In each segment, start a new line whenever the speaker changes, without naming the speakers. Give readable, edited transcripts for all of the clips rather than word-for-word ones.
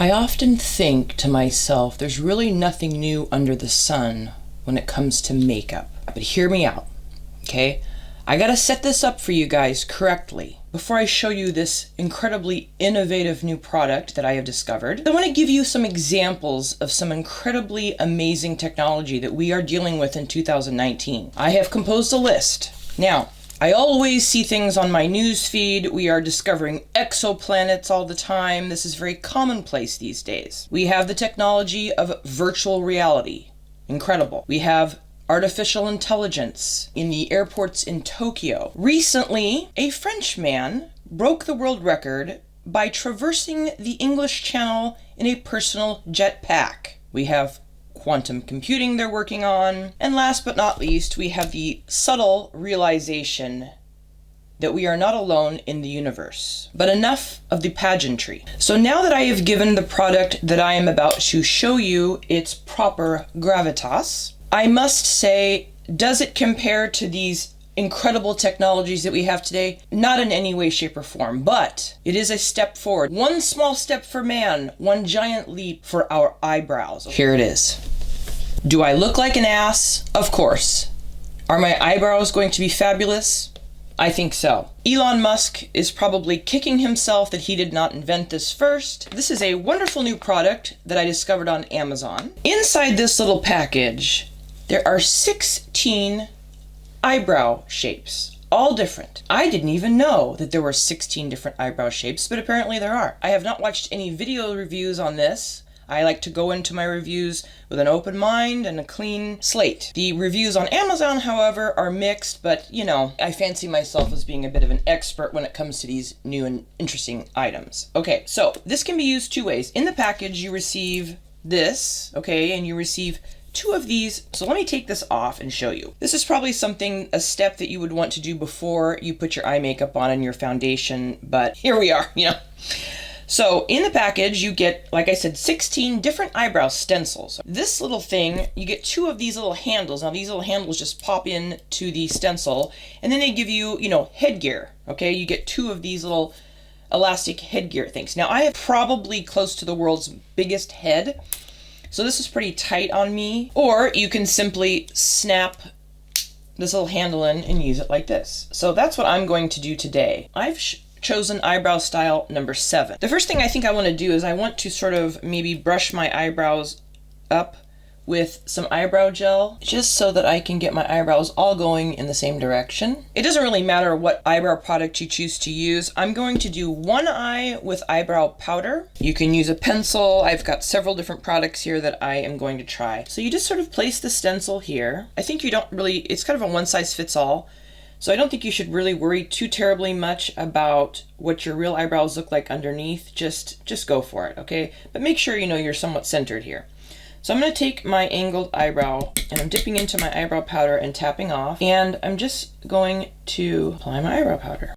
I often think to myself, there's really nothing new under the sun when it comes to makeup. But hear me out, okay? I gotta set this up for you guys correctly. Before I show you this incredibly innovative new product that I have discovered, I want to give you some examples of some incredibly amazing technology that we are dealing with in 2019. I have composed a list. Now, I always see things on my news feed. We are discovering exoplanets all the time. This is very commonplace these days. We have the technology of virtual reality. Incredible. We have artificial intelligence in the airports in Tokyo. Recently, a French man broke the world record by traversing the English Channel in a personal jetpack. We have quantum computing they're working on. And last but not least, we have the subtle realization that we are not alone in the universe. But enough of the pageantry. So now that I have given the product that I am about to show you its proper gravitas, I must say, does it compare to these incredible technologies that we have today? Not in any way, shape, or form, but it is a step forward. One small step for man, one giant leap for our eyebrows. Here it is. Do I look like an ass? Of course. Are my eyebrows going to be fabulous? I think so. Elon Musk is probably kicking himself that he did not invent this first. This is a wonderful new product that I discovered on Amazon. Inside this little package, there are 16 eyebrow shapes, all different. I didn't even know that there were 16 different eyebrow shapes, but apparently there are. I have not watched any video reviews on this. I like to go into my reviews with an open mind and a clean slate. The reviews on Amazon, however, are mixed, but you know, I fancy myself as being a bit of an expert when it comes to these new and interesting items. Okay, so this can be used two ways. In the package, you receive this, okay, and you receive two of these. So let me take this off and show you. This is probably a step that you would want to do before you put your eye makeup on and your foundation, but here we are, you know. So in the package, you get, like I said, 16 different eyebrow stencils. This little thing, you get two of these little handles. Now these little handles just pop in to the stencil, and then they give you, you know, headgear, okay? You get two of these little elastic headgear things. Now I have probably close to the world's biggest head, so this is pretty tight on me. Or you can simply snap this little handle in and use it like this. So that's what I'm going to do today. I've chosen eyebrow style number 7. The first thing I think I want to do is I want to sort of maybe brush my eyebrows up with some eyebrow gel, just so that I can get my eyebrows all going in the same direction. It doesn't really matter what eyebrow product you choose to use. I'm going to do one eye with eyebrow powder. You can use a pencil. I've got several different products here that I am going to try. So you just sort of place the stencil here. I think you don't really, it's kind of a one size fits all. So I don't think you should really worry too terribly much about what your real eyebrows look like underneath. Just go for it, okay? But make sure you know you're somewhat centered here. So I'm going to take my angled eyebrow and I'm dipping into my eyebrow powder and tapping off, and I'm just going to apply my eyebrow powder.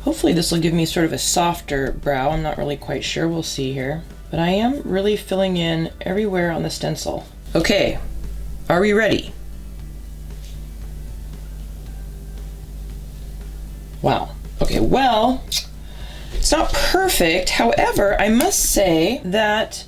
Hopefully this will give me sort of a softer brow. I'm not really quite sure. We'll see here. But I am really filling in everywhere on the stencil. Okay, are we ready? Wow. Okay, well, it's not perfect. However, I must say that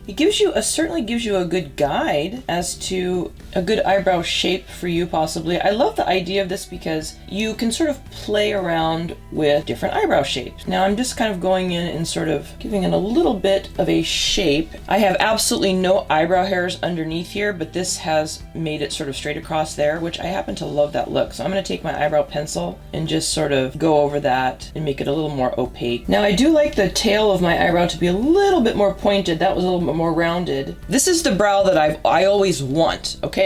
it certainly gives you a good guide as to a good eyebrow shape for you, possibly. I love the idea of this because you can sort of play around with different eyebrow shapes. Now I'm just kind of going in and sort of giving it a little bit of a shape. I have absolutely no eyebrow hairs underneath here, but this has made it sort of straight across there, which I happen to love that look. So I'm going to take my eyebrow pencil and just sort of go over that and make it a little more opaque. Now I do like the tail of my eyebrow to be a little bit more pointed. That was a little bit more rounded. This is the brow that I always want, okay?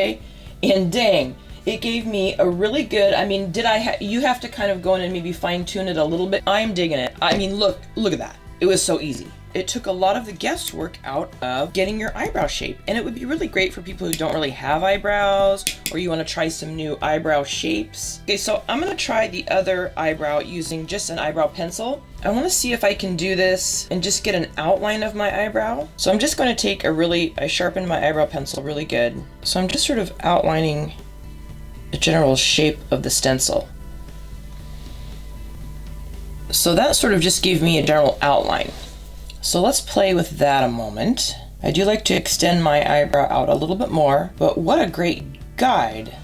And dang, it gave me a really good, I mean, you have to kind of go in and maybe fine tune it a little bit. I'm digging it. I mean, look at that. It was so easy. It took a lot of the guesswork out of getting your eyebrow shape, and it would be really great for people who don't really have eyebrows, or you want to try some new eyebrow shapes. Okay, so I'm going to try the other eyebrow using just an eyebrow pencil. I want to see if I can do this and just get an outline of my eyebrow. So I'm just going to take I sharpened my eyebrow pencil really good. So I'm just sort of outlining the general shape of the stencil. So that sort of just gave me a general outline. So let's play with that a moment. I do like to extend my eyebrow out a little bit more, but what a great guide.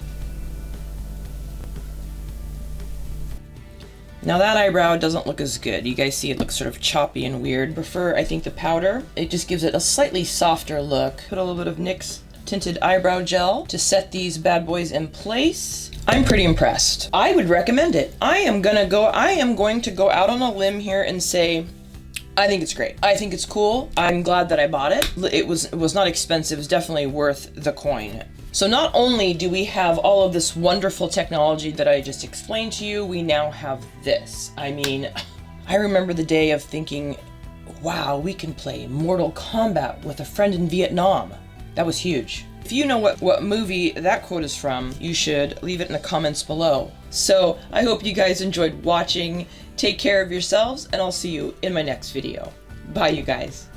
Now that eyebrow doesn't look as good. You guys see it looks sort of choppy and weird. Prefer, I think, the powder. It just gives it a slightly softer look. Put a little bit of NYX tinted eyebrow gel to set these bad boys in place. I'm pretty impressed. I would recommend it. I am going to go out on a limb here and say, I think it's great. I think it's cool. I'm glad that I bought it. It was not expensive. It was definitely worth the coin. So not only do we have all of this wonderful technology that I just explained to you, we now have this. I mean, I remember the day of thinking, wow, we can play Mortal Kombat with a friend in Vietnam. That was huge. If you know what movie that quote is from, you should leave it in the comments below. So I hope you guys enjoyed watching. Take care of yourselves, and I'll see you in my next video. Bye, you guys.